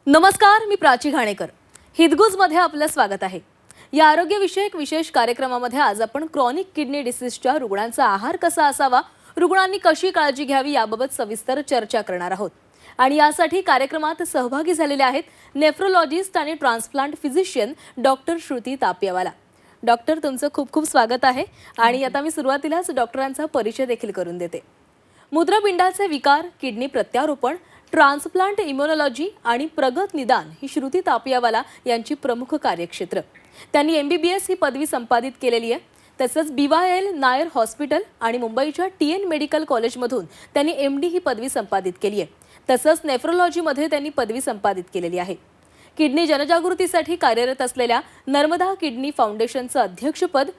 नमस्कार, मी प्राची घाणेकर. हितगुजमध्ये आपलं स्वागत आहे. या आरोग्यविषयक विशेष कार्यक्रमामध्ये आज आपण क्रॉनिक किडनी डिसीजच्या रुग्णांचा आहार कसा असावा, रुग्णांनी कशी काळजी घ्यावी याबाबत सविस्तर चर्चा करणार आहोत. आणि यासाठी कार्यक्रमात सहभागी झालेले आहेत नेफ्रोलॉजिस्ट आणि transplant physician doctor Shruti Tapiyawala. Doctor, तुमचं खूप खूप स्वागत आहे. आणि आता मी सुरुवातीलाच डॉक्टरांचा परिचय देखील करून देते. मूत्रपिंडाचे विकार, किडनी प्रत्यारोपण, ट्रान्सप्लांट इम्युनॉलॉजी आणि प्रगत निदान ही श्रुती तापियावाला यांची प्रमुख कार्यक्षेत्र. त्यांनी MBBS ही पदवी संपादित केलेली आहे. तसंच BYL नायर हॉस्पिटल आणि मुंबईच्या TN मेडिकल कॉलेजमधून त्यांनी MD ही पदवी संपादित केली आहे. तसंच नेफ्रोलॉजीमध्ये त्यांनी पदवी संपादित केलेली आहे. किडनी जनजागृतीसाठी कार्यरत असलेल्या नर्मदा किडनी फाउंडेशनचं अध्यक्षपद,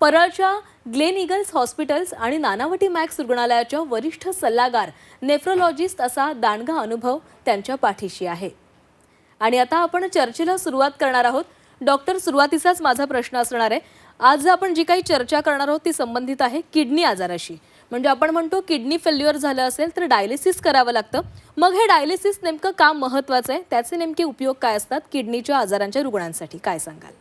परळच्या ग्लेन ईगल्स हॉस्पिटल्स आणि नानावटी मॅक्स रुग्णालयाच्या वरिष्ठ सल्लागार, नेफ्रोलॉजिस्ट असा दांडगा अनुभव त्यांच्या पाठीशी आहे. आणि आता आपण चर्चेला सुरुवात करणार आहोत. डॉक्टर, सुरुवातीचाच माझा प्रश्न असणार आहे. आज आपण जी काही चर्चा करणार आहोत ती संबंधित आहे किडनी आजाराशी. म्हणजे आपण म्हणतो किडनी फेल्युअर झालं असेल तर डायलिसिस करावं लागतं. मग हे डायलिसिस नेमकं का महत्त्वाचं आहे, त्याचे नेमके उपयोग काय असतात किडनीच्या आजारांच्या रुग्णांसाठी, काय सांगाल?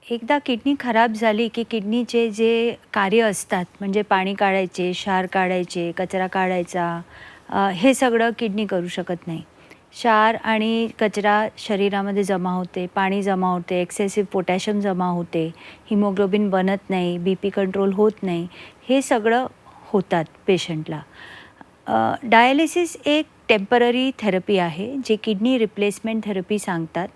एकदा किडनी खराब झाली की किडनीचे जे कार्य असतात, म्हणजे पाणी काढायचे, क्षार काढायचे, कचरा काढायचा, हे सगळं किडनी करू शकत नाही. क्षार आणि कचरा शरीरामध्ये जमा होते, पाणी जमा होते, एक्सेसिव्ह पोटॅशियम जमा होते, हिमोग्लोबिन बनत नाही, BP कंट्रोल होत नाही, हे सगळं होतात पेशंटला. डायलिसिस एक टेम्पररी थेरपी आहे, जे किडनी रिप्लेसमेंट थेरपी सांगतात.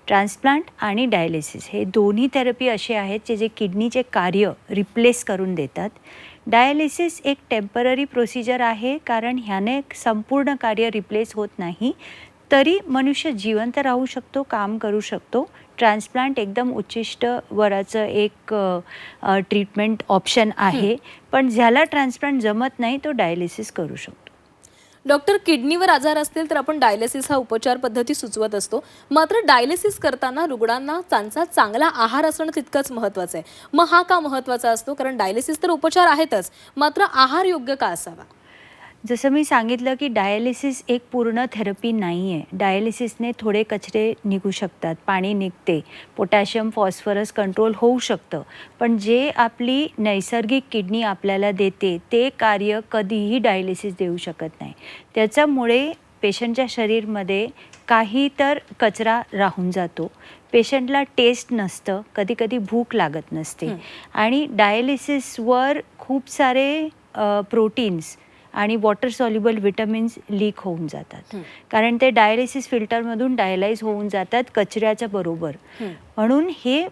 ट्रान्सप्लांट आणि डायलिसिस हे दोन्ही थेरपी असे आहेत जे किडनीचे कार्य रिप्लेस करून देतात. डायलिसिस एक टेम्पररी प्रोसिजर आहे, कारण ह्याने संपूर्ण कार्य रिप्लेस होत नाही, तरी मनुष्य जिवंत राहू शकतो, काम करू शकतो. ट्रान्सप्लांट एकदम उच्चिष्ट वराचं एक ट्रीटमेंट ऑप्शन आहे, पण ज्याला ट्रान्सप्लांट जमत नाही तो डायलिसिस करू शकतो. डॉक्टर, किडनीवर आजार असतील तर आपण डायलिसिस हा उपचार पद्धती सुचवत असतो. मात्र डायलिसिस करताना रुग्णांना त्यांचा चांगला आहार असणं तितकंच महत्त्वाचं आहे. मग हा का महत्त्वाचा असतो? कारण डायलिसिस तर उपचार आहेतच, मात्र आहार योग्य का असावा? जसं मी सांगितलं की डायलिसिस एक पूर्ण थेरपी नाही आहे. डायलिसिसने थोडे कचरे निघू शकतात, पाणी निघते, पोटॅशियम फॉस्फरस कंट्रोल होऊ शकतं, पण जे आपली नैसर्गिक किडनी आपल्याला देते ते कार्य कधीही डायलिसिस देऊ शकत नाही. त्याच्यामुळे पेशंटच्या शरीरमध्ये काही तर कचरा राहून जातो, पेशंटला टेस्ट नसतं, कधीकधी भूक लागत नसते, आणि डायलिसिसवर खूप सारे प्रोटीन्स आणि वॉटर सॉल्युबल विटॅमिन्स लीक होऊन जातात, कारण ते डायलिसिस फिल्टरमधून डायलाइज होऊन जातात कचऱ्याच्या बरोबर. म्हणून हे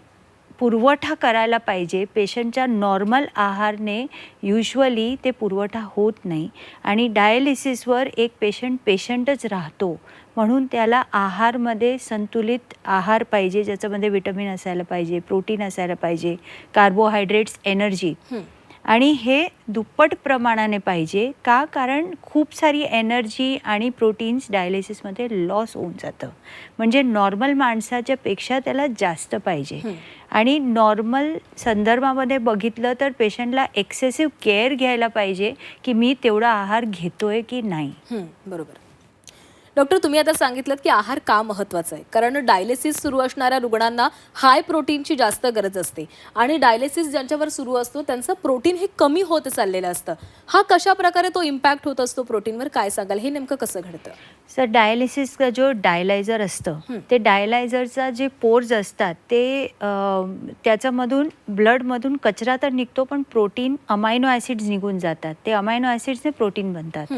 पुरवठा करायला पाहिजे. पेशंटच्या नॉर्मल आहारने युजली ते पुरवठा होत नाही, आणि डायलिसिसवर एक पेशंटच राहतो. म्हणून त्याला आहारमध्ये संतुलित आहार पाहिजे, ज्याच्यामध्ये विटॅमिन असायला पाहिजे, प्रोटीन असायला पाहिजे, कार्बोहायड्रेट्स, एनर्जी, आणि हे दुप्पट प्रमाणाने पाहिजे. का? कारण खूप सारी एनर्जी आणि प्रोटीन्स डायलिसिसमध्ये लॉस होऊन जातं, म्हणजे नॉर्मल माणसाच्या पेक्षा त्याला जास्त पाहिजे. आणि नॉर्मल संदर्भामध्ये बघितलं तर पेशंटला एक्सेसिव्ह केअर घ्यायला पाहिजे की मी तेवढा आहार घेतोय की नाही. बरोबर. डॉक्टर, तुम्ही आता सांगितलं की आहार का महत्त्वाचा आहे, कारण डायलिसिस सुरू असणाऱ्या रुग्णांना हाय प्रोटीनची जास्त गरज असते, आणि डायलिसिस ज्यांच्यावर सुरू असतो त्यांचं प्रोटीन हे कमी होत चाललेलं असतं. हा कशा प्रकारे तो इम्पॅक्ट होत असतो प्रोटीनवर, काय सांगाल? हे नेमकं कसं घडतं? सर, डायलिसिसचा जो डायलायझर असतं, ते डायलायझरचा जे पोर्स असतात ते त्याच्यामधून ब्लडमधून कचरा तर निघतो, पण प्रोटीन, अमायनो ॲसिड्स निघून जातात. ते अमायनो ॲसिड्सने प्रोटीन बनतात,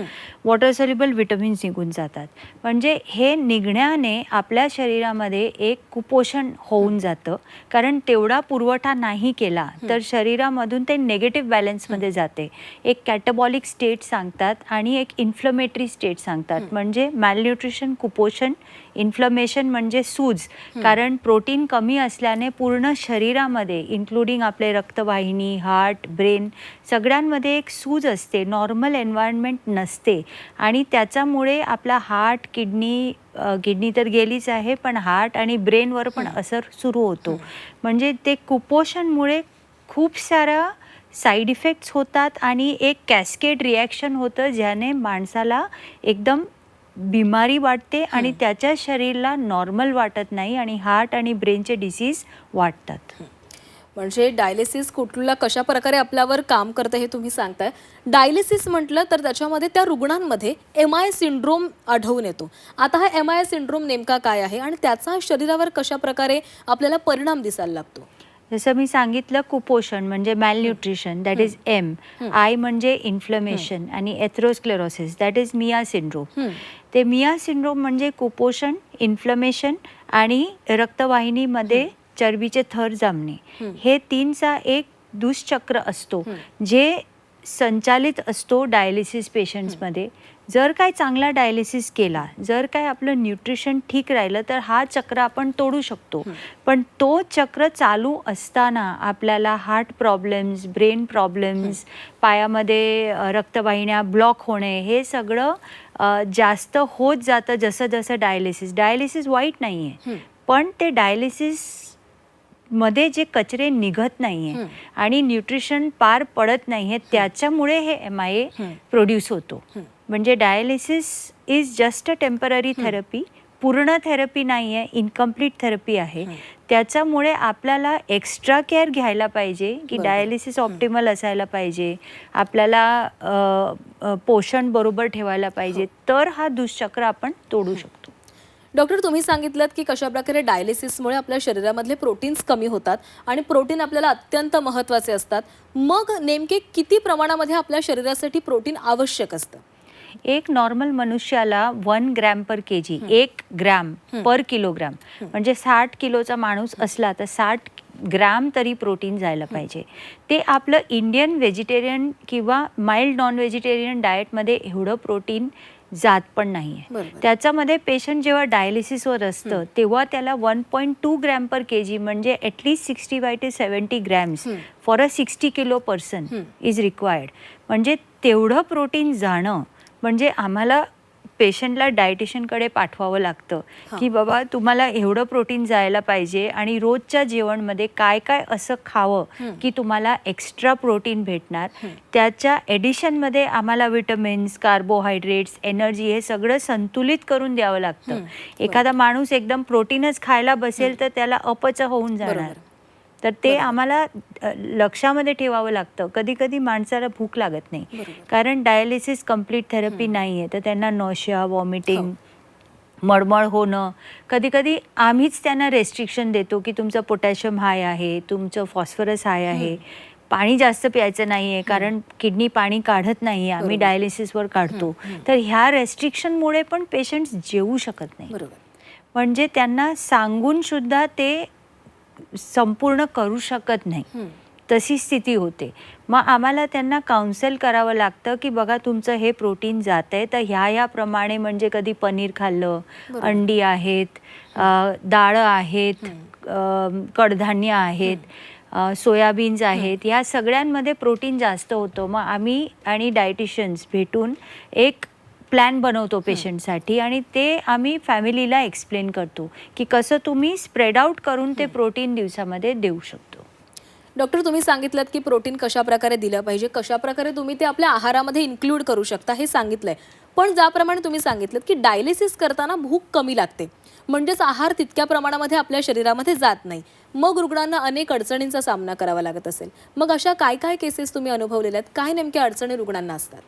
वॉटर सॉल्युबल विटॅमिन्स निघून जातात. म्हणजे हे निघण्याने आपल्या शरीरामध्ये एक कुपोषण होऊन जातं, कारण तेवढा पुरवठा नाही केला तर शरीरामधून ते नेगेटिव्ह बॅलन्समध्ये जाते. एक कॅटाबॉलिक स्टेट सांगतात आणि एक इन्फ्लमेटरी स्टेट सांगतात. म्हणजे मॅलन्यूट्रिशन, कुपोषण, इन्फ्लमेशन म्हणजे सूज, कारण प्रोटीन कमी असल्याने पूर्ण शरीरामध्ये इन्क्लुडिंग आपले रक्तवाहिनी, हार्ट, ब्रेन सगळ्यांमध्ये एक सूज असते, नॉर्मल एन्व्हायरमेंट नसते, आणि त्याच्यामुळे आपला हार्ट, किडनी तर गेलीच आहे, पण हार्ट आणि ब्रेनवर पण असर सुरू होतो. म्हणजे ते कुपोषणमुळे खूप सारा साईड इफेक्ट्स होतात आणि एक कॅस्केड रिॲक्शन होतं, ज्याने माणसाला एकदम बिमारी वाटते आणि त्याच्या शरीराला नॉर्मल वाटत नाही आणि हार्ट आणि ब्रेनचे डिसीज वाटतात. म्हणजे डायलिसिस कुठला कशा प्रकारे आपल्यावर काम करतं हे तुम्ही सांगताय. डायलिसिस म्हटलं तर त्याच्यामध्ये त्या रुग्णांमध्ये MI सिंड्रोम आढळून येतो. आता हा MI सिंड्रोम नेमका काय आहे आणि त्याचा शरीरावर कशा प्रकारे आपल्याला परिणाम दिसायला लागतो? जसं मी सांगितलं, कुपोषण म्हणजे मॅलन्यूट्रिशन, दॅट इज M. आय म्हणजे इन्फ्लमेशन आणि एथरोस्क्लेरोसिस, दॅट इज मिया सिंड्रोम. ते मिया सिंड्रोम म्हणजे कुपोषण, इन्फ्लमेशन आणि रक्तवाहिनीमध्ये चरबीचे थर जमणे. हे तीनचा एक दुष्चक्र असतो जे संचालित असतो डायलिसिस पेशंट्समध्ये. जर काय चांगला डायलिसिस केला, जर काय आपलं न्यूट्रिशन ठीक राहिलं तर हा चक्र आपण तोडू शकतो. पण तो चक्र चालू असताना आपल्याला हार्ट प्रॉब्लेम्स, ब्रेन प्रॉब्लेम्स, पायामध्ये रक्तवाहिन्या ब्लॉक होणे, हे सगळं जास्त होत जातं जसं जसं डायलिसिस वाईट नाही आहे, पण ते डायलिसिस मध्ये जे कचरे निघत नाहीये आणि न्यूट्रिशन पार पडत नाहीये, त्याच्यामुळे हे MIA प्रोड्यूस होतो. म्हणजे dialysis is just a temporary therapy, पूर्ण थेरपी नाही आहे, इनकम्प्लीट थेरपी आहे. त्याच्यामुळे आपल्याला एक्स्ट्रा केअर घ्यायला पाहिजे की डायलिसिस ऑप्टिमल असायला पाहिजे, आपल्याला पोषण बरोबर ठेवायला पाहिजे, तर हा दुष्चक्र आपण तोडू शकतो. डॉक्टर, तुम्ही सांगितलं की कशाप्रकारे डायलिसिसमुळे आपल्या शरीरामधले प्रोटीन्स कमी होतात आणि प्रोटीन आपल्याला अत्यंत महत्त्वाचे असतात. मग नेमके किती प्रमाणामध्ये आपल्या शरीरासाठी प्रोटीन आवश्यक असतं? एक नॉर्मल मनुष्याला 1 gram per KG, 1 gram per kilogram, म्हणजे 60 किलोचा माणूस असला तर 60 ग्रॅम तरी प्रोटीन जायला पाहिजे. ते आपलं इंडियन व्हेजिटेरियन किंवा माइल्ड नॉन व्हेजिटेरियन डाएटमध्ये एवढं प्रोटीन जात पण नाही आहे. त्याच्यामध्ये पेशंट जेव्हा डायलिसिसवर असतं तेव्हा त्याला 1.2 ग्रॅम पर केजी, म्हणजे at least 65 to 70 grams for a 60 kilo person is required. म्हणजे तेवढं प्रोटीन जाणं म्हणजे आम्हाला पेशंटला डायटिशियनकडे पाठवावं लागतं की बाबा तुम्हाला एवढं प्रोटीन जायला पाहिजे आणि रोजच्या जेवणमध्ये काय काय असं खावं की तुम्हाला एक्स्ट्रा प्रोटीन भेटणार. त्याच्या ॲडिशनमध्ये आम्हाला विटमिन्स, कार्बोहायड्रेट्स, एनर्जी हे सगळं संतुलित करून द्यावं लागतं. एखादा माणूस एकदम प्रोटीनच खायला बसेल तर त्याला अपच होऊन जाणार. तर ते आम्हाला लक्षामध्ये ठेवावं लागतं. कधी कधी माणसाला भूक लागत नाही कारण डायलिसिस कम्प्लीट थेरपी नाही आहे, तर त्यांना नॉशिया, वॉमिटिंग, मळमळ होणं. कधी कधी आम्हीच त्यांना रेस्ट्रिक्शन देतो की तुमचं पोटॅशियम हाय आहे, तुमचं फॉस्फरस हाय आहे, पाणी जास्त प्यायचं नाही आहे कारण किडनी पाणी काढत नाही आहे, आम्ही डायलिसिसवर काढतो. तर ह्या रेस्ट्रिक्शनमुळे पण पेशंट्स जेवू शकत नाही. म्हणजे त्यांना सांगून सुद्धा ते संपूर्ण करू शकत नाही, तशी स्थिती होते. मग आम्हाला त्यांना काउन्सेल करावं लागतं की बघा तुमचं हे प्रोटीन जात आहे तर ह्या प्रमाणे, म्हणजे कधी पनीर खाल्लं, अंडी आहेत, डाळं आहेत, कडधान्य आहेत, सोयाबीन्स आहेत, या सगळ्यांमध्ये प्रोटीन जास्त होतं. मग आम्ही आणि डायटिशियन्स भेटून एक प्लॅन बनवतो पेशंटसाठी आणि ते आम्ही फॅमिलीला एक्सप्लेन करतो की कसं तुम्ही स्प्रेड आउट करून ते प्रोटीन दिवसामध्ये देऊ शकतो. डॉक्टर, तुम्ही सांगितलं की प्रोटीन कशा प्रकारे दिलं पाहिजे, कशा प्रकारे तुम्ही ते आपल्या आहारामध्ये इन्क्लूड करू शकता हे सांगितलंय. पण ज्याप्रमाणे तुम्ही सांगितलं की डायलिसिस करताना भूक कमी लागते, म्हणजेच आहार तितक्या प्रमाणामध्ये आपल्या शरीरामध्ये जात नाही. मग रुग्णांना अनेक अडचणींचा सामना करावा लागत असेल. मग अशा काय काय केसेस तुम्ही अनुभवलेल्या आहेत? काय नेमक्या अडचणी रुग्णांना असतात?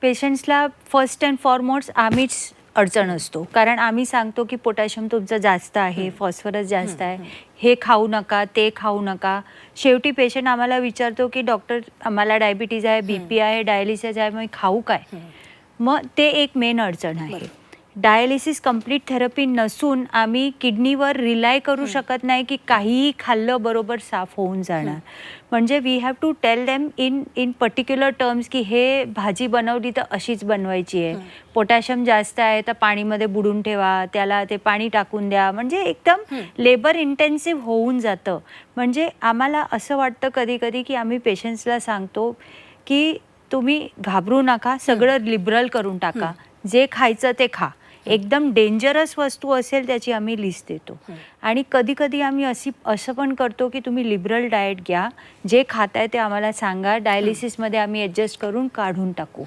पेशंट्सला फर्स्ट अँड फॉरमोस्ट आम्हीच अडचण असतो कारण आम्ही सांगतो की पोटॅशियम तुमचं जास्त आहे, फॉस्फरस जास्त आहे, हे खाऊ नका, ते खाऊ नका. शेवटी पेशंट आम्हाला विचारतो की डॉक्टर आम्हाला डायबिटीज आहे, BP आहे, डायलिसिस आहे, मग खाऊ काय? मग ते एक मेन अडचण आहे. डायलिसिस कम्प्लीट थेरपी नसून आम्ही किडनीवर रिलाय करू शकत नाही की काहीही खाल्लं बरोबर साफ होऊन जाणार. म्हणजे we have to tell them in particular terms की हे भाजी बनवली तर अशीच बनवायची आहे, पोटॅशियम जास्त आहे तर पाणीमध्ये बुडून ठेवा, त्याला ते पाणी टाकून द्या. म्हणजे एकदम लेबर इंटेन्सिव्ह होऊन जातं. म्हणजे आम्हाला असं वाटतं कधी कधी की आम्ही पेशंट्सला सांगतो की तुम्ही घाबरू नका, सगळं लिबरल करून टाका, जे खायचं ते खा. एकदम डेंजरस वस्तू असेल त्याची आम्ही लिस्ट देतो. आणि कधी कधी आम्ही असं पण करतो की तुम्ही लिबरल डाएट घ्या, जे खाताय ते आम्हाला सांगा, डायलिसिसमध्ये आम्ही ॲडजस्ट करून काढून टाकू.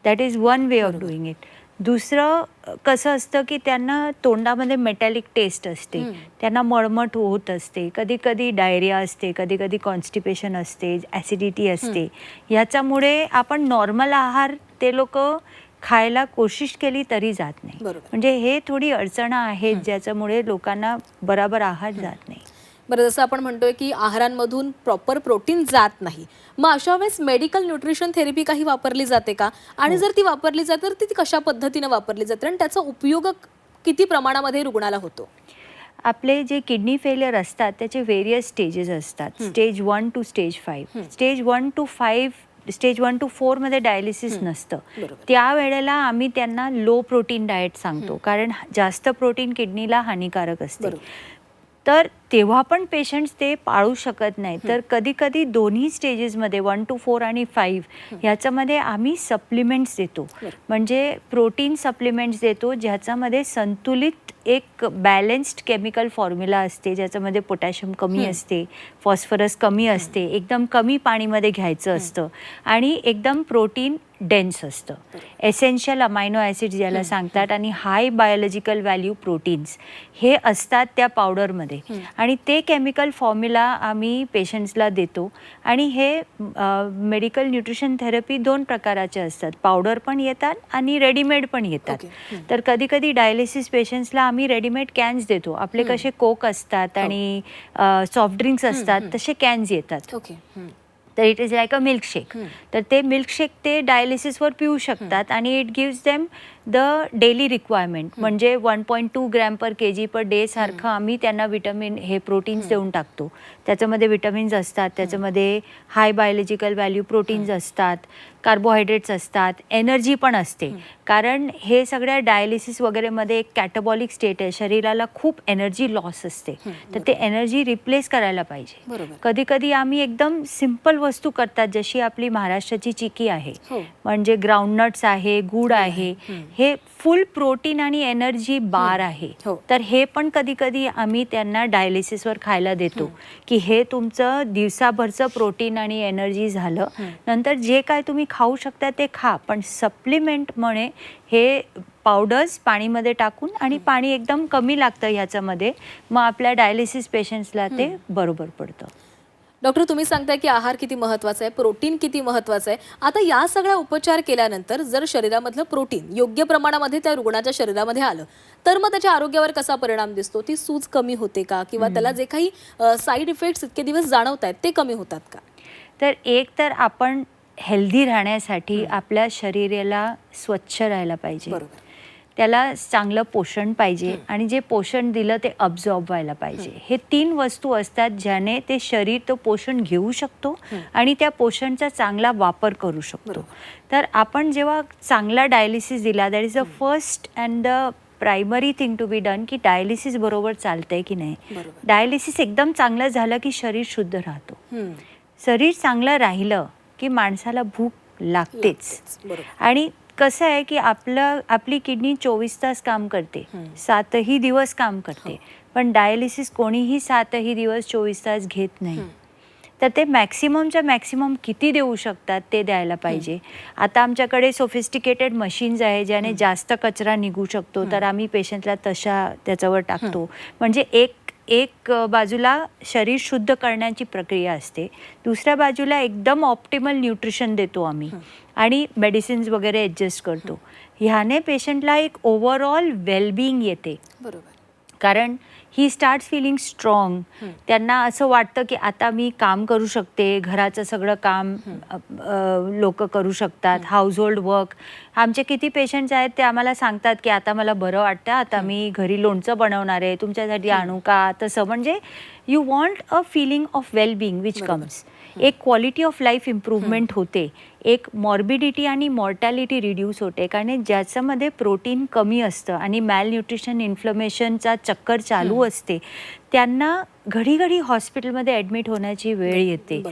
That is one way of doing it. दुसरं कसं असतं की त्यांना तोंडामध्ये मेटॅलिक टेस्ट असते, त्यांना मळमट होत असते, कधी कधी डायरिया असते, कधी कधी कॉन्स्टिपेशन असते, ॲसिडिटी असते. ह्याच्यामुळे आपण नॉर्मल आहार ते लोक खायला कोशिश केली तरी जात नाही. बरोबर. म्हणजे हे थोडी अडचणं आहेत ज्याच्यामुळे लोकांना बरोबर आहार जात नाही. बरं, जसं आपण म्हणतोय की आहारांमधून प्रॉपर प्रोटीन जात नाही, मग अशा वेळेस मेडिकल न्यूट्रिशन थेरपी काही वापरली जाते का? आणि जर ती वापरली जाते तर ती कशा पद्धतीने वापरली जाते आणि त्याचा उपयोग किती प्रमाणामध्ये रुग्णाला होतो? आपले जे किडनी फेलियर असतात त्याचे व्हेरियस स्टेजेस असतात. Stage 1 to stage 5. Stage 1 to 5, stage 1 to 4 मध्ये डायलिसिस नसतं. त्यावेळेला आम्ही त्यांना लो प्रोटीन डाएट सांगतो, कारण जास्त प्रोटीन किडनीला हानिकारक असते. तर तेव्हा पण पेशंट्स ते पाळू शकत नाही. तर कधी कधी दोन्ही स्टेजेसमध्ये 1 टू 4 आणि 5 ह्याच्यामध्ये आम्ही सप्लिमेंट्स देतो. म्हणजे प्रोटीन सप्लिमेंट्स देतो ज्याच्यामध्ये संतुलित एक बॅलन्स्ड केमिकल फॉर्म्युला असते, ज्याच्यामध्ये पोटॅशियम कमी असते, फॉस्फरस कमी असते, एकदम कमी पाणीमध्ये घ्यायचं असतं आणि एकदम प्रोटीन डेन्स असतं. एसेन्शियल अमायनो ॲसिड ज्याला सांगतात आणि हाय बायोलॉजिकल व्हॅल्यू प्रोटीन्स हे असतात त्या पावडरमध्ये. आणि ते केमिकल फॉर्म्युला आम्ही पेशंट्सला देतो. आणि हे मेडिकल न्यूट्रिशन थेरपी 2 प्रकाराचे असतात. पावडर पण येतात आणि रेडीमेड पण येतात. तर कधी कधी डायलिसिस पेशंट्सला आम्ही रेडीमेड कॅन्स देतो. आपले कसे कोक असतात आणि सॉफ्ट ड्रिंक्स असतात तसे कॅन्स येतात. तर it is like a milkshake. तर ते मिल्कशेक ते डायलिसिसवर पिऊ शकतात आणि it gives them the daily requirement. म्हणजे 1.2 gram per kg per day सारखं आम्ही त्यांना विटामिन हे प्रोटीन्स देऊन टाकतो. त्याच्यामध्ये विटामिन्स असतात, त्याच्यामध्ये हाय बायोलॉजिकल व्हॅल्यू प्रोटीन्स असतात, कार्बोहायड्रेट्स असतात, एनर्जी पण असते. कारण हे सगळ्या डायलिसिस वगैरेमध्ये एक कॅटाबॉलिक स्टेट आहे, शरीराला खूप एनर्जी लॉस असते. तर ते एनर्जी रिप्लेस करायला पाहिजे. कधी कधी आम्ही एकदम सिम्पल वस्तू करतात, जशी आपली महाराष्ट्राची चिकी आहे, म्हणजे ग्राउंडनट्स आहे, गुड आहे, हे फुल प्रोटीन आणि एनर्जी बार आहे. तर हे पण कधी कधी आम्ही त्यांना डायलिसिसवर खायला देतो की हे तुमचं दिवसाभरचं प्रोटीन आणि एनर्जी झालं. नंतर जे काय तुम्ही खाऊ शकता ते खा, पण सप्लिमेंटमुळे हे पावडर्स पाणीमध्ये टाकून, आणि पाणी एकदम कमी लागतं ह्याच्यामध्ये, मग आपल्या डायलिसिस पेशंट्सला ते बरोबर पडतं. डॉक्टर, तुम्ही सांगताय की आहार किती महत्त्वाचा आहे, प्रोटीन किती महत्त्वाचं आहे. आता या सगळ्या उपचार केल्यानंतर जर शरीरामधलं प्रोटीन योग्य प्रमाणामध्ये त्या रुग्णाच्या शरीरामध्ये आलं तर मग त्याच्या आरोग्यावर कसा परिणाम दिसतो? ती सूज कमी होते का, किंवा त्याला जे काही साईड इफेक्ट्स इतके दिवस जाणवत आहेत ते कमी होतात का? तर एक तर आपण हेल्दी राहण्यासाठी आपल्या शरीराला स्वच्छ राहायला पाहिजे, त्याला चांगलं पोषण पाहिजे, आणि जे पोषण दिलं ते अब्झॉर्ब व्हायला पाहिजे. हे 3 वस्तू असतात ज्याने ते शरीर तो पोषण घेऊ शकतो आणि त्या पोषणचा चांगला वापर करू शकतो. तर आपण जेव्हा चांगला डायलिसिस दिला, that is the first and the primary thing to be done, की डायलिसिस बरोबर चालतंय की नाही. डायलिसिस एकदम चांगलं झालं की शरीर शुद्ध राहतो. शरीर चांगलं राहिलं की माणसाला भूक लागतेच. आणि कसं आहे की आपली किडनी 24 तास काम करते, 7ही दिवस काम करते, पण डायलिसिस कोणीही 7ही दिवस 24 तास घेत नाही. तर ते मॅक्सिममच्या मॅक्सिमम किती देऊ शकतात ते द्यायला पाहिजे. आता आमच्याकडे सोफिस्टिकेटेड मशीन्स आहे ज्याने जास्त कचरा निघू शकतो, तर आम्ही पेशंटला त्याच्यावर टाकतो. म्हणजे एक बाजूला शरीर शुद्ध करण्याची प्रक्रिया असते, दुसऱ्या बाजूला एकदम ऑप्टिमल न्यूट्रिशन देतो आम्ही, आणि मेडिसिन्स वगैरे ॲडजस्ट करतो. ह्याने पेशंटला एक ओव्हरऑल वेलबिंग येते. कारण ही स्टार्ट्स फिलिंग स्ट्रॉंग. त्यांना असं वाटतं की आता मी काम करू शकते, घराचं सगळं काम लोक करू शकतात, हाऊस होल्ड वर्क. आमचे किती पेशंट्स आहेत ते आम्हाला सांगतात की आता मला बरं वाटतं, आता मी घरी लोणचं बनवणार आहे, तुमच्यासाठी आणू का, तसं. म्हणजे you want a feeling of wellbeing which comes. एक क्वालिटी ऑफ लाईफ इम्प्रूव्हमेंट होते, एक मॉर्बिडिटी आणि मॉर्टॅलिटी रिड्यूस होते, कारण ज्याच्यामध्ये प्रोटीन कमी असतं आणि मॅलन्यूट्रिशन, इन्फ्लमेशनचा चक्कर चालू असते, त्यांना घडी घडी हॉस्पिटलमध्ये ॲडमिट होण्याची वेळ येते.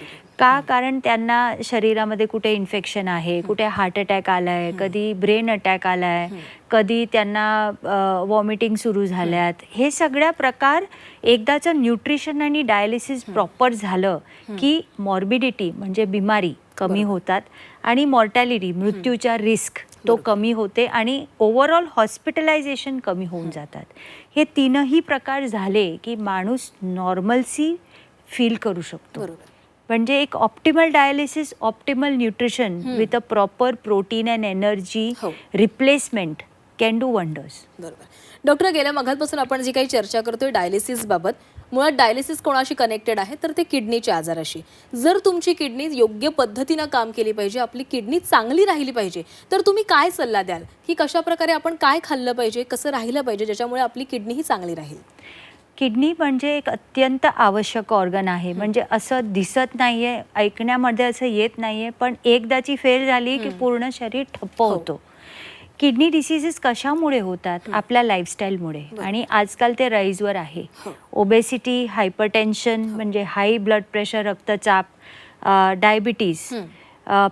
का? कारण त्यांना शरीरामध्ये कुठे इन्फेक्शन आहे, कुठे हार्ट अटॅक आला आहे, कधी ब्रेन अटॅक आला आहे, कधी त्यांना वॉमिटिंग सुरू झाल्यात. हे सगळ्या प्रकार एकदाचं न्यूट्रिशन आणि डायलिसिस प्रॉपर झालं की मॉर्बिडिटी म्हणजे बिमारी कमी होतात आणि मॉर्टॅलिटी मृत्यूचा रिस्क तो कमी होते आणि ओव्हरऑल हॉस्पिटलायझेशन कमी होऊन जातात. हे तीनही प्रकार झाले की माणूस नॉर्मलसी फील करू शकतो. म्हणजे एक optimal dialysis, optimal nutrition with a proper protein and energy replacement can do wonders. बरोबर. डॉक्टर, गेल्या मघापासून आपण जी काही चर्चा करतोय डायलिसिस बाबत, मुळात डायलिसिस कोणाशी कनेक्टेड आहे तर ते किडनीच्या आजाराशी. जर तुमची किडनी योग्य पद्धतीनं काम केली पाहिजे, आपली किडनी चांगली राहिली पाहिजे, तर तुम्ही काय सल्ला द्याल की कशा प्रकारे आपण काय खाल्लं पाहिजे, कसं राहिलं पाहिजे ज्याच्यामुळे आपली किडनी ही चांगली राहील? किडनी म्हणजे एक अत्यंत आवश्यक ऑर्गन आहे. म्हणजे असं दिसत नाहीये, ऐकण्यामध्ये असं येत नाहीये, पण एकदाची फेल झाली की पूर्ण शरीर ठप्प होतो. किडनी डिसीजेस कशामुळे होतात? आपल्या लाईफस्टाईलमुळे. आणि आजकाल ते राईजवर आहे. ओबेसिटी, हायपरटेन्शन म्हणजे हाय ब्लड प्रेशर, रक्तचाप, diabetes,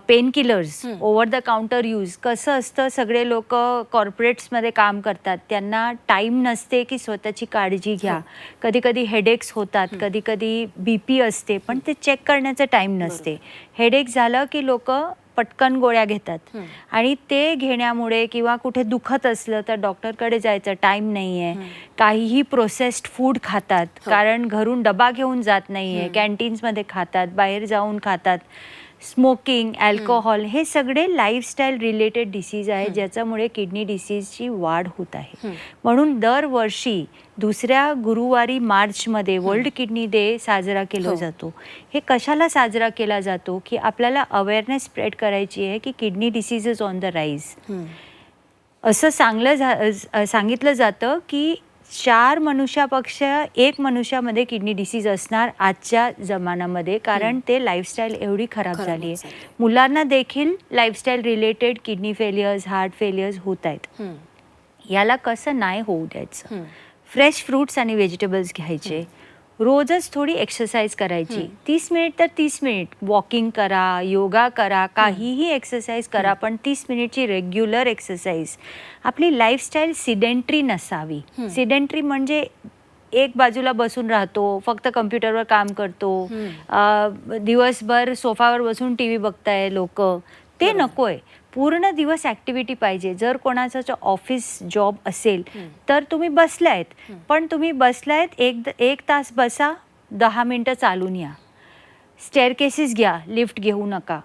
painkillers, over the counter use. कसं असतं, सगळे लोक कॉर्पोरेट्समध्ये काम करतात, त्यांना टाईम नसते की स्वतःची काळजी घ्या. कधी कधी हेडेक्स होतात, कधी कधी BP असते, पण ते चेक करण्याचं टाईम नसते. हेडेक झालं की लोक पटकन गोळ्या घेतात आणि ते घेण्यामुळे किंवा कुठे दुखत असलं तर डॉक्टरकडे जायचं टाईम नाही आहे. काहीही प्रोसेस्ड फूड खातात, कारण घरून डबा घेऊन जात नाही आहे, कॅन्टीन्समध्ये खातात, बाहेर जाऊन खातात. स्मोकिंग, अल्कोहोल हे सगळे लाईफस्टाईल रिलेटेड डिसीज आहे ज्याच्यामुळे किडनी डिसीजची वाढ होत आहे. म्हणून दरवर्षी दुसऱ्या गुरुवारी मार्चमध्ये वर्ल्ड किडनी डे साजरा केला जातो. हे कशाला साजरा केला जातो की आपल्याला अवेअरनेस स्प्रेड करायची आहे की kidney disease is on the rise. असं सांगितलं जातं की 4 मनुष्यापेक्षा 1 मनुष्यामध्ये किडनी डिसीज असणार आजच्या जमान्यामध्ये, कारण ते लाईफस्टाईल एवढी खराब झाली आहे. मुलांना देखील lifestyle related kidney failures, heart failures होत आहेत. याला कसं नाही होऊ द्यायचं. फ्रेश फ्रूट्स आणि व्हेजिटेबल्स घ्यायचे, रोजच थोडी एक्सरसाइज करायची. 30 मिनिट तर 30 मिनिट वॉकिंग करा, योगा करा, काहीही एक्सरसाइज करा, पण 30 मिनिटची रेग्युलर एक्सरसाइज. आपली लाईफस्टाईल सिडेंटरी नसावी. सिडेंटरी म्हणजे एक बाजूला बसून राहतो, फक्त कम्प्युटरवर काम करतो, दिवसभर सोफावर बसून TV बघताय लोक, ते नकोय. पूर्ण दिवस ॲक्टिव्हिटी पाहिजे. जर कोणाचं ऑफिस जॉब असेल तर तुम्ही बसलायत, पण तुम्ही बसलायत एक तास बसा, 10 मिनटं चालून या. स्टेअरकेसेस घ्या, लिफ्ट घेऊ नका.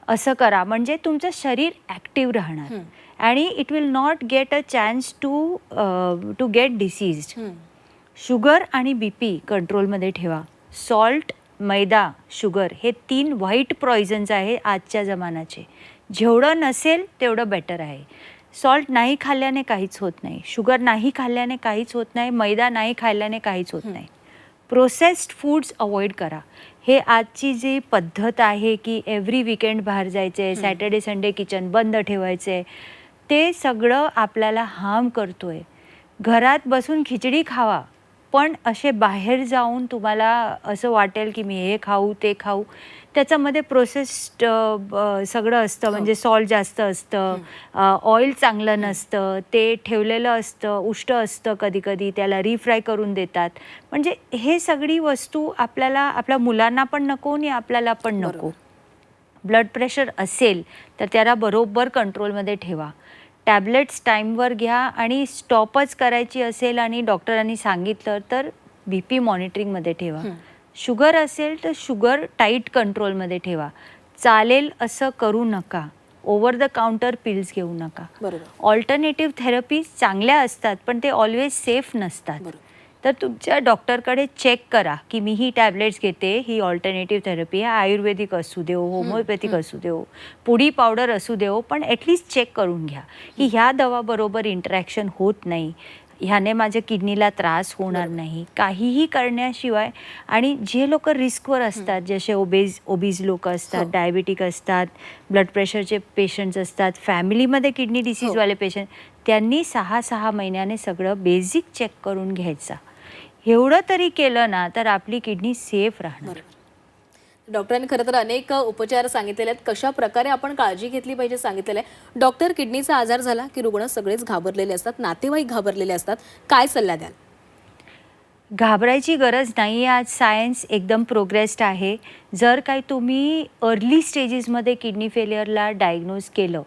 असं करा म्हणजे तुमचं शरीर ॲक्टिव्ह राहणार आणि it will not get a chance to get disease. Sugar आणि BP कंट्रोलमध्ये ठेवा. सॉल्ट, मैदा, शुगर हे 3 व्हाईट पॉइझन्स आहे आजच्या जमान्याचे. जेवढं नसेल तेवढं बेटर आहे. सॉल्ट नाही खाल्ल्याने काहीच होत नाही, शुगर नाही खाल्ल्याने काहीच होत नाही, मैदा नाही खाल्ल्याने काहीच होत नाही. प्रोसेस्ड फूड्स अवॉइड करा. हे आजची जी पद्धत आहे की एव्हरी वीकेंड बाहेर जायचं आहे, सॅटर्डे संडे किचन बंद ठेवायचं आहे, ते सगळं आपल्याला हार्म करतोय. घरात बसून खिचडी खावा, पण असे बाहेर जाऊन तुम्हाला असं वाटेल की मी हे खाऊ ते खाऊ, त्याच्यामध्ये प्रोसेस्ड सगळं असतं. म्हणजे सॉल्ट जास्त असतं, ऑइल चांगलं नसतं, ते ठेवलेलं असतं, उष्ट असतं, कधी कधी त्याला रिफ्राय करून देतात. म्हणजे हे सगळी वस्तू आपल्याला, आपल्या मुलांना पण नको आणि आपल्याला पण नको. ब्लड प्रेशर असेल तर त्याला बरोबर कंट्रोलमध्ये ठेवा. टॅबलेट्स टाईमवर घ्या आणि स्टॉपच करायची असेल आणि डॉक्टरांनी सांगितलं तर BP मॉनिटरिंगमध्ये ठेवा. शुगर असेल तर शुगर टाईट कंट्रोलमध्ये ठेवा. चालेल असं करू नका. ओव्हर द काउंटर पिल्स घेऊ नका. ऑल्टरनेटिव्ह थेरपीज चांगल्या असतात पण ते ऑलवेज सेफ नसतात. तर तुमच्या डॉक्टरकडे चेक करा की मी ही टॅबलेट्स घेते, ही ऑल्टरनेटिव्ह थेरपी आहे, आयुर्वेदिक असू देव, होमिओपॅथिक असू देव, पुडी पावडर असू देव, पण ॲटलिस्ट चेक करून घ्या की ह्या दवाबरोबर इंटरॅक्शन होत नाही, ह्याने माझ्या किडनीला त्रास होणार नाही, काहीही करण्याशिवाय. आणि जे लोक रिस्कवर असतात, जसे ओबीज लोक असतात, डायबिटिक असतात, ब्लड प्रेशरचे पेशंट्स असतात, फॅमिलीमध्ये किडनी डिसीजवाले पेशंट, त्यांनी 6 महिन्याने सगळं बेसिक चेक करून घ्यायचा. एवढं तरी केलं ना तर आपली किडनी सेफ राहणार. डॉक्टरांनी खरं तर अनेक उपचार सांगितलेले आहेत, कशा प्रकारे आपण काळजी घेतली पाहिजे सांगितलेलं आहे. डॉक्टर, किडनीचा आजार झाला की रुग्ण सगळेच घाबरलेले असतात, नातेवाईक घाबरलेले असतात, काय सल्ला द्याल? घाबरायची गरज नाही आहे. आज सायन्स एकदम प्रोग्रेस्ड आहे. जर काही तुम्ही अर्ली स्टेजेसमध्ये किडनी फेलियरला डायग्नोज केलं,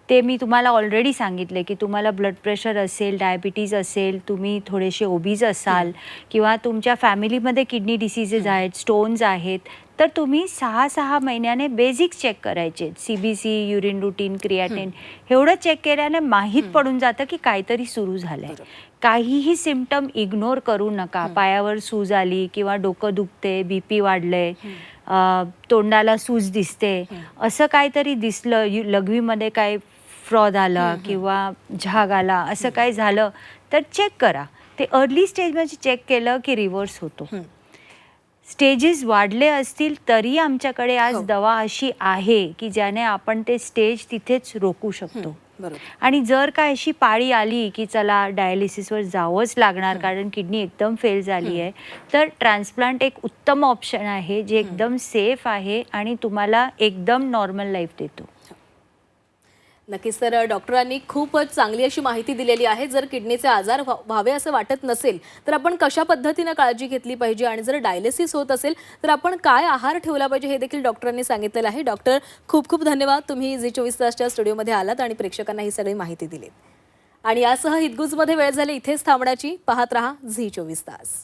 ते मी तुम्हाला ऑलरेडी सांगितले की तुम्हाला ब्लड प्रेशर असेल, डायबिटीज असेल, तुम्ही थोडेसे ओबीज असाल किंवा तुमच्या फॅमिलीमध्ये किडनी डिसीजेस आहेत, स्टोन्स आहेत, तर तुम्ही 6 महिन्याने बेसिक्स चेक करायचे. CBC, युरिन रुटीन, क्रिएटिन एवढं चेक केल्याने माहीत पडून जातं की काहीतरी सुरू झालं आहे. काहीही सिम्पटम इग्नोर करू नका. पायावर सूज आली किंवा डोकं दुखते, BP वाढले, तोंडाला सूज दिसते, असं काहीतरी दिसलं, लघवीमध्ये काय फ्रॉद आला किंवा झाग आला, असं काही झालं तर चेक करा. ते अर्ली स्टेजमध्ये चेक केलं की रिव्हर्स होतो. स्टेजेस वाढले असतील तरी आमच्याकडे आज दवा अशी आहे की ज्याने आपण ते स्टेज तिथेच रोखू शकतो. आणि जर काय अशी पाळी आली की चला डायलिसिसवर जावंच लागणार कारण किडनी एकदम फेल झाली आहे, तर ट्रान्सप्लांट एक उत्तम ऑप्शन आहे जे एकदम सेफ आहे आणि तुम्हाला एकदम नॉर्मल लाईफ देतो. नक्कीच. तर डॉक्टरांनी खूपच चांगली अशी माहिती दिलेली आहे. जर किडनीचे आजार व्हावे असं वाटत नसेल तर आपण कशा पद्धतीनं काळजी घेतली पाहिजे आणि जर डायलिसिस होत असेल तर आपण काय आहार ठेवला पाहिजे हे देखील डॉक्टरांनी सांगितलेलं आहे. डॉक्टर, खूप खूप धन्यवाद. तुम्ही झी 24 तासच्या स्टुडिओमध्ये आलात आणि प्रेक्षकांना ही सगळी माहिती दिली. आणि यासह हितगुजमध्ये वेळ झाली इथेच थांबण्याची. पाहत रहा झी 24 तास.